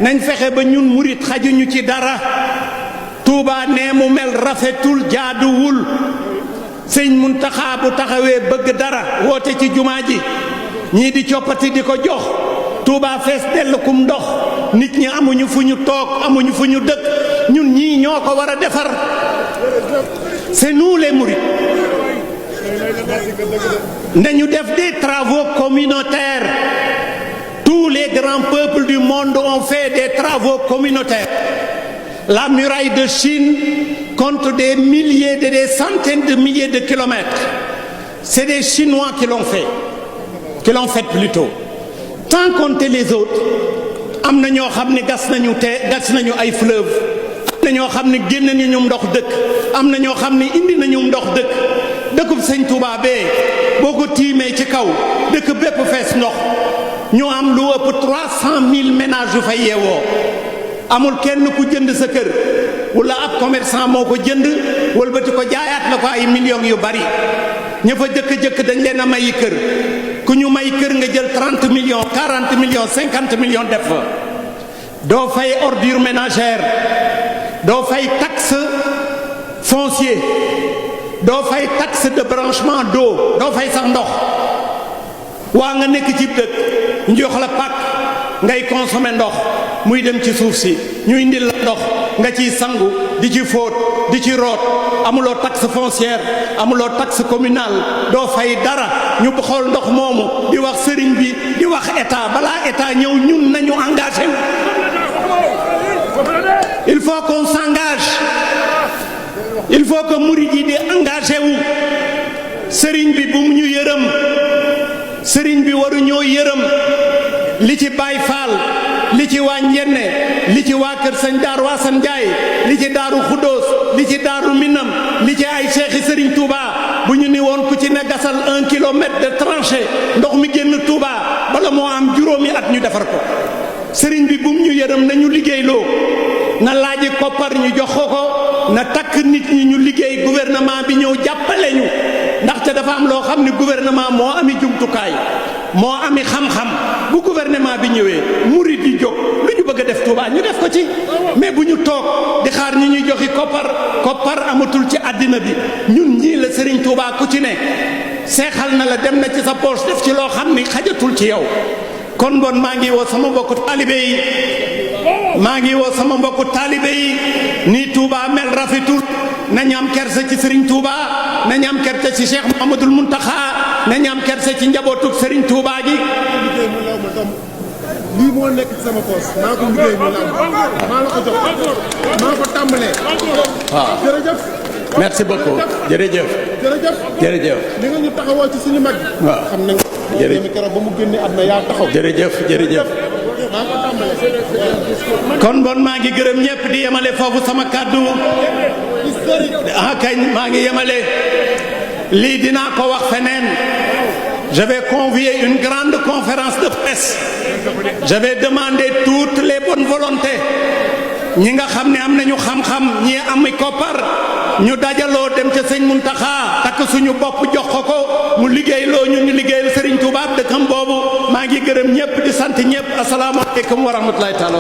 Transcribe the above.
nañ fexe ba ñun murit xajuñu ci dara. Touba nee mu mel rafetul jaaduwul sëñ Muntaxa bu taxawee bëgg dara woote ci jumaa ji ñii di coppati di ko jox Touba fees dell kum ndox nit ñi amuñu fu ñu toog amuñu fu ñu dëkk ñun ñii ñoo ko war a defar. C'est nous les mourides. Nañu def des travaux communautaires. Tous les grands peuples du monde ont fait des travaux communautaires. La muraille de Chine compte des milliers, des centaines de milliers de kilomètres. C'est des Chinois qui l'ont fait plutôt. Sans compter les autres, am na ñoo xam ne gas nañu ay fleuve, am na ñoo xam ne génn nañu ndox dëkk, am na ñoo xam ne indi nañu ndox dëkk. Dëkkub Sëñ Touba bee boo ko tiimee ci kaw dëkk bépp fees ndox ñu am lu ëpp 300 000 ménages yu fay yeewoo. Amul kenn ku jënd sa kër wala ab commerçant moo ko jënd wëlbati ko jaayaat la ko ay millions yu bari ña fa jëkk dañ leen a mayi kër ku ñu may kër nga jël 30 millions 40 millions 50 millions def fa doo fay ordure ménagère doo fay taxe foncier doo fay taxe de branchement d'eau doo fay sax ndox waa nga nekk ci dëkk ñu jox la pàkk ngay consommer ndox muy dem ci suuf si ñu indil la ndox nga ciy sangu di ci fóot di ci root amuloo taxe foncière amuloo taxe communale doo fay dara ñu xool ndox moomu di wax sëriñ bi di wax état balaa état ñëw ñun nañu engagé wu. Il faut qu'on s'engage. Il faut que murid yi di engagé wu. sëriñ bi bu mu ñu yërëm sëriñ bi waru ñoo yërëm li ci Baay Faal li ci waa Njenne li ci waa kër Sëñ Daaru Asan Njaay li ci Daaru Xuddoos li ci Daaru Minam li ci ay seexi Sëriñ Touba bu ñu ni woon ku ci ne gasal 1 kilomètre de tranchée ndox mi génn Touba bala moo am juróomi at ñu defar ko. sëriñ bi bu mu ñu yërëm nañu liggéeyloo na laaji koppar ñu jox ko na takk nit ñi ñu liggéey gouvernement bi ñëw jàppale ñu ndaxte dafa am loo xam ne gouvernement moo ami jumtukaay moo ami xam-xam bu gouvernement bi ñëwee murid di jóg lu ñu bëgg a def Touba ñu def ko ci mais bu ñu toog di xaar ñi ñuy joxi koppar amatul ci àddina bi ñun ñii la Serigne Touba ku ci ne seexal na la dem na ci sa poche def ci loo xam ni xajatul ci yow kon bon maa ngi woo sama mbokku taalibe yi nii Touba mel rafetul nañu am kersa ci Serigne Touba nañu am kersa ci Cheikh Mouhamadoul Mountakha nañu am kersa ci njabootug Serigne Touba gi. lii moo nekk ci sama poos maa ko liggéey mu law maa la ko jox maa ko tàmbalee. waaw jërëjëf. merci beaucoup jërëjëf. jërëjëf. li nga ñu taxawoo ci suñu mag. waaw xam nañ ko. jërëjëf keroog ba mu génne àdduna yaa taxaw. jërëjëf. maa ko tàmbalee. kon bon maa ngi gërëm ñëpp di yemale foofu sama kàddu. kañ maa ngi yemale. lii dinaa ko wax feneen. Je vais convier une grande conférence de presse. Je vais demander toutes les bonnes volontés. ñi nga xam ne am nañu xam-xam ñi am koppar ñu dajaloo dem ca sëñ Muntaxa takk suñu bopp jox ko mu liggéeyloo ñu liggéeyal Serigne Touba dëkkam boobu maa ngi gërëm ñëpp di sant ñëpp asalaamaaleykum wa rahmatulahi taala.